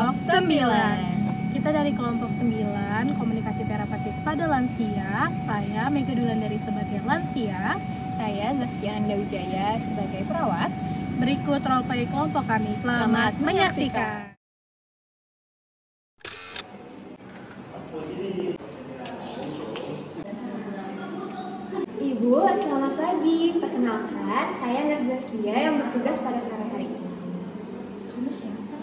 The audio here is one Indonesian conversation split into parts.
kelompok 9. Kita dari kelompok 9, komunikasi terapeut pada lansia. Saya Mega Dulandari sebagai lansia. Saya Zaskia Anda Wijaya sebagai perawat. Berikut role play kelompok kami. Selamat menyaksikan. Ibu, selamat pagi. Perkenalkan, saya Nurse Zaskia yang bertugas pada sore hari ini. Kamu siapa?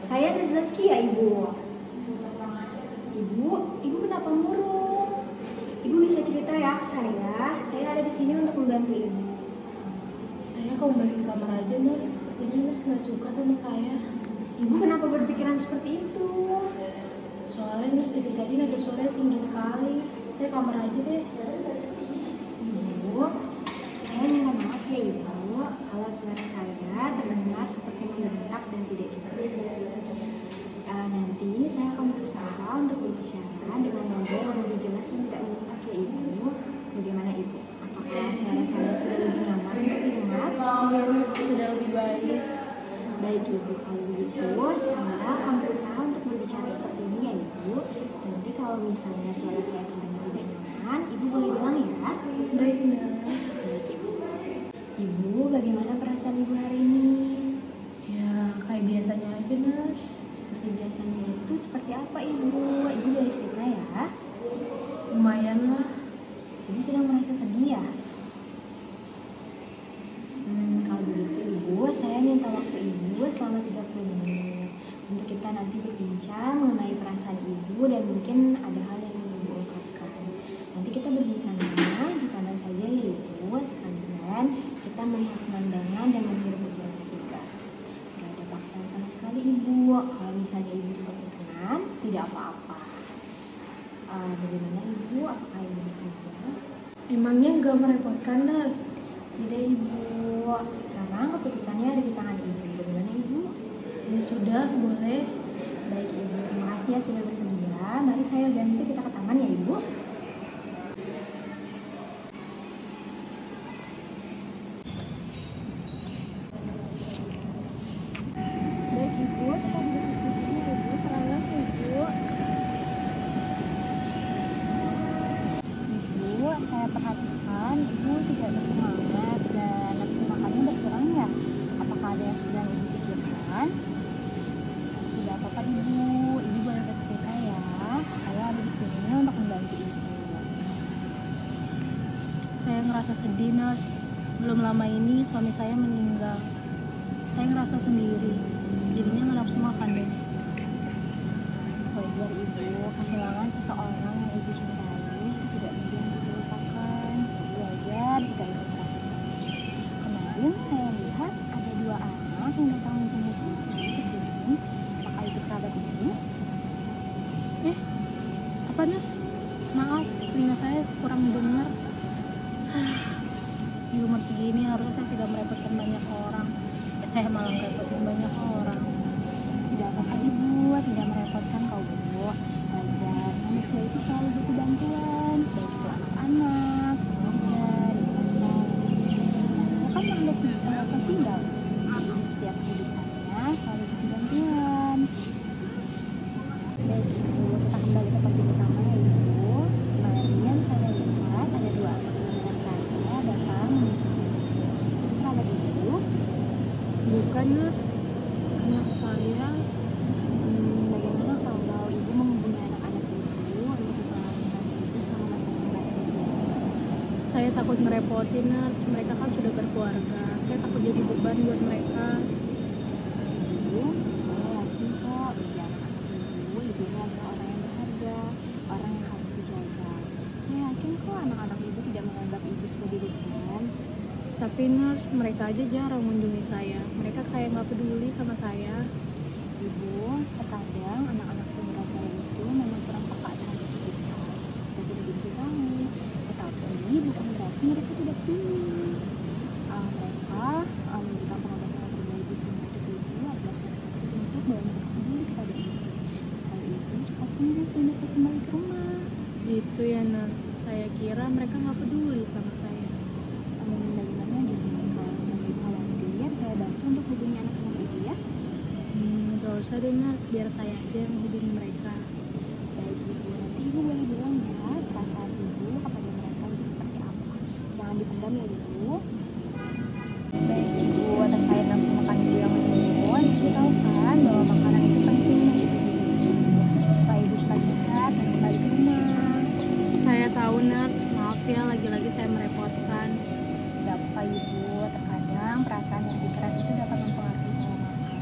Saya Nurse Zaskia, Ibu. Ibu kenapa murung? Ibu bisa cerita ya ke saya. Saya ada di sini untuk membantu Ibu. Saya kembali ke kamar aja, Nur. Sepertinya Nur nggak suka sama saya. Ibu kenapa berpikiran seperti itu? Soalnya Nur dari tadi nada suaranya tinggi sekali. Saya kamar aja deh. Ibu, saya minta maaf ya Ibu, kalau suara saya terdengar seperti membentak dan tidak jelas. Nanti saya akan berusaha untuk berbicara dengan nada yang lebih jelas dan tidak membentak ya Ibu. Bagaimana Ibu? Apakah suara saya sudah lebih nyaman untuk didengar? Sudah lebih baik. Baik Ibu, kalau begitu saya akan berusaha untuk berbicara seperti ini ya Ibu. Nanti kalau misalnya suara saya terdengar tidak nyaman, Ibu boleh bilang ya. Baik, Nur. Baik Ibu. Ibu, bagaimana perasaan Ibu hari ini? Ya, kayak biasanya aja, Nur. Seperti biasanya itu seperti apa Ibu? Ibu boleh cerita ya. Lumayan lah. Ibu sedang merasa sedih ya? Kalau begitu Ibu, saya minta waktu Ibu selama 30 menit untuk kita nanti berbincang mengenai perasaan Ibu dan mungkin ada hal yang ingin Ibu ungkapkan. Nanti kita berbincangnya di taman saja ya Ibu, sekalian kita melihat pemandangan dan menghirup udara segar. Gak ada paksaan sama sekali Ibu. Kalau misalnya Ibu tidak berkenan, tidak apa-apa. Bagaimana Ibu? Apakah Ibu bisa bilang? Emangnya nggak merepotkan, Nur? Tidak Ibu. Sekarang keputusannya ada di tangan Ibu. Bagaimana Ibu? Ya sudah, boleh. Baik Ibu, terima kasih ya sudah bersedia. Mari saya bantu kita ke taman ya Ibu. Baik Ibu, tetap duduk di sini ya Ibu. Tenang Ibu. Ibu, saya perhatikan Ibu tidak bersemangat dan nafsu makannya berkurang ya. Apakah ada yang sedang Ibu pikirkan? Tidak apa-apa Ibu. Ibu boleh bercerita ya. Saya ada di sini untuk membantu Ibu. Saya ngerasa sedih, Nurse. Belum lama ini suami saya meninggal. Saya ngerasa sendiri. Jadinya nggak nafsu makan deh. Wajar Ibu, kehilangan seseorang yang Ibu cintai itu tidak mudah untuk dilupakan. Jadi wajar jika Ibu merasa sedih. Kemarin saya lihat ada 2 anak yang datang menjemput Ibu ke sini. Apakah itu kerabat Ibu? Apa, Nurse? Maaf, telinga saya kurang dengar. Di umur segini harusnya saya tidak merepotkan banyak orang. Saya malah merepotkan banyak orang. Tidak apa-apa Ibu, tidak merepotkan kau Ibu. Wajar, manusia itu selalu butuh bantuan, baik itu anak-anak, remaja, dewasa. Manusia kan makhluk sosial. Di setiap kehidupannya selalu butuh bantuan. Baik Ibu, kita kembali ke topik utama ya Ibu. Kemarin saya lihat ada 2 anak saudara saya datang menjemput Ibu. Itu kerabat Ibu. Bukan, Nurse. Anak saya. Bagaimana kalau Ibu menghubungi anak-anak Ibu untuk bisa membantu Ibu selama masa tinggal di sini? Saya takut ngerepotin, Nurse. Mereka kan sudah berkeluarga. Saya takut jadi beban buat mereka. Ibu, saya yakin kok bagi anak-anak Ibu ini adalah orang yang berharga, orang yang harus dijaga. Saya yakin kok anak-anak Ibu tidak menganggap Ibu sebagai beban. Tapi Nurse, mereka aja jarang mengunjungi saya. Mereka kayak nggak peduli sama saya. Ibu, terkadang anak-anak saudara saya itu memang kurang peka terhadap sekitar. Seperti yang Ibu tahu. Tetapi bukan berarti mereka tidak peduli. Mereka memberikan pengobatan yang terbaik di sini untuk Ibu adalah salah satu bentuk bahwa mereka peduli kepada Ibu. Supaya Ibu cepat sembuh dan dapat kembali ke rumah. Gitu ya, Nurse. Saya kira mereka nggak peduli sama saya. Bagaimana gini, kalau misalnya Ibu khawatir, saya bantu untuk hubungi anak-anak Ibu ya. Terus usah deh nurse, biar saya aja yang menghubungi mereka. Baik ibu, nanti ibu boleh bilang ya perasaan ibu kepada mereka itu seperti apa. Jangan dipendam ya ibu. Baik ibu, terkait nafsu makan ibu yang menurun, ibu tahu kan bahwa makanan itu penting bagi tubuh ibu supaya ibu cepat sehat dan kembali ke rumah. Saya tahu nurse, maaf ya lagi-lagi saya merepotkan. Tidak apa ibu, terkadang perasaan dan pikiran itu dapat mempengaruhi pola makan.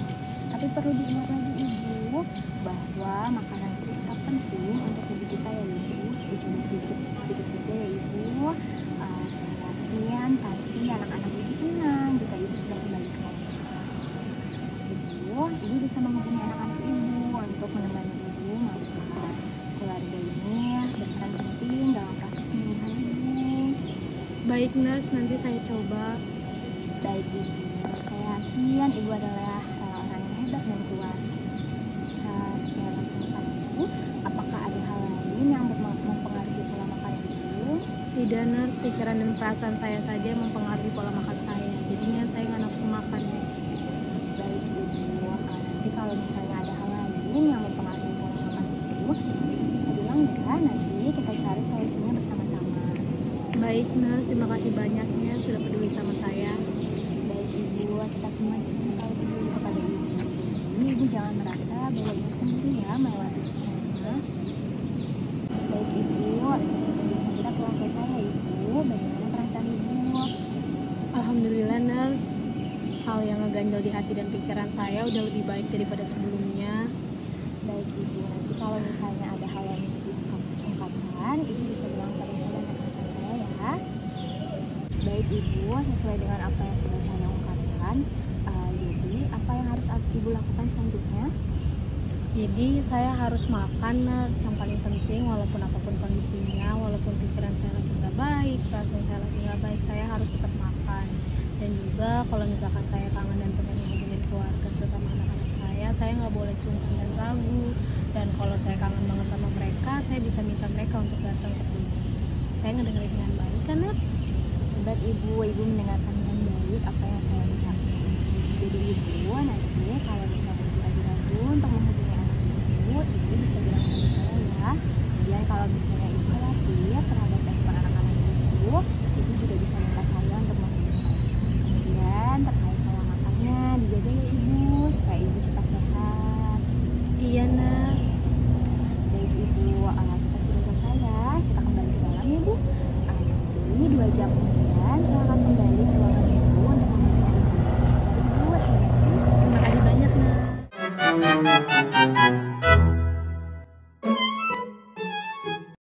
Tapi perlu diingat lagi ibu bahwa makanan itu tetap penting untuk tubuh kita ya ibu. Dicoba sedikit saja ya ibu. Saya yakin pasti anak-anak ibu senang jika ibu sudah kembali ke rumah. Ibu bisa menghubungi anak-anak ibu untuk menemani ibu makan. Keluarga ini berperan penting dalam proses penyembuhan ibu. Baik nurse, nanti saya coba. Baik ibu, saya yakin ibu adalah orang yang hebat dan kuat. Saya langsung makan ibu, apakah ada hal lain yang mempengaruhi pola makan ibu? Tidak nurse, pikiran dan perasaan saya saja yang mempengaruhi pola makan saya. Jadinya saya nggak nafsu makan deh. Baik ibu, nanti kalau misalnya ada hal lain yang mempengaruhi pola makan ibu bisa bilang ya, nanti kita cari solusinya bersama-sama. Baik nurse, terima kasih banyaknya sudah peduli sama saya. Baik ibu, kita semua di sini selalu peduli kepada ibu. Jadi ibu jangan merasa bahwa ibu sendiri ya melewati semua. Baik ibu, sesi pendidikan kita telah selesai ya ibu. Bagaimana perasaan ibu? Alhamdulillah nurse, hal yang ngeganjel di hati dan pikiran saya udah lebih baik daripada sebelumnya. Baik ibu, nanti kalau misalnya ada hal yang ingin diungkapkan, ibu bisa bilang pada saya dan rekan-rekan saya ya. Baik ibu, sesuai dengan apa yang sudah saya ungkapkan, jadi apa yang harus ibu lakukan selanjutnya? Jadi saya harus makan nurse, yang paling penting walaupun apapun kondisinya, walaupun pikiran saya lagi nggak baik, perasaan saya lagi nggak baik, saya harus tetap makan. Dan juga kalau misalkan saya kangen dan pengen menghubungin keluarga terutama anak-anak saya nggak boleh sungkan dan ragu. Dan kalau saya kangen banget sama mereka, saya bisa minta mereka untuk datang ke rumah. Saya ngedengerin dengan baik kan nurse? Hebat ibu mendengarkan dengan baik apa yang saya ucapkan. Jadi ibu nanti kalau misalnya ibu lagi ragu untuk menghubungi anak ibu bisa bilang sama saya ya. Kemudian kalau misalnya ibu khawatir terhadap respon anak-anak ibu juga bisa minta saya untuk menghubungi. Kemudian terkait pola makannya dijaga ya ibu supaya ibu cepat sehat. Iya nurse. Baik ibu, kita sudah selesai ya. Kita kembali ke dalam ya bu. Nanti 2 jam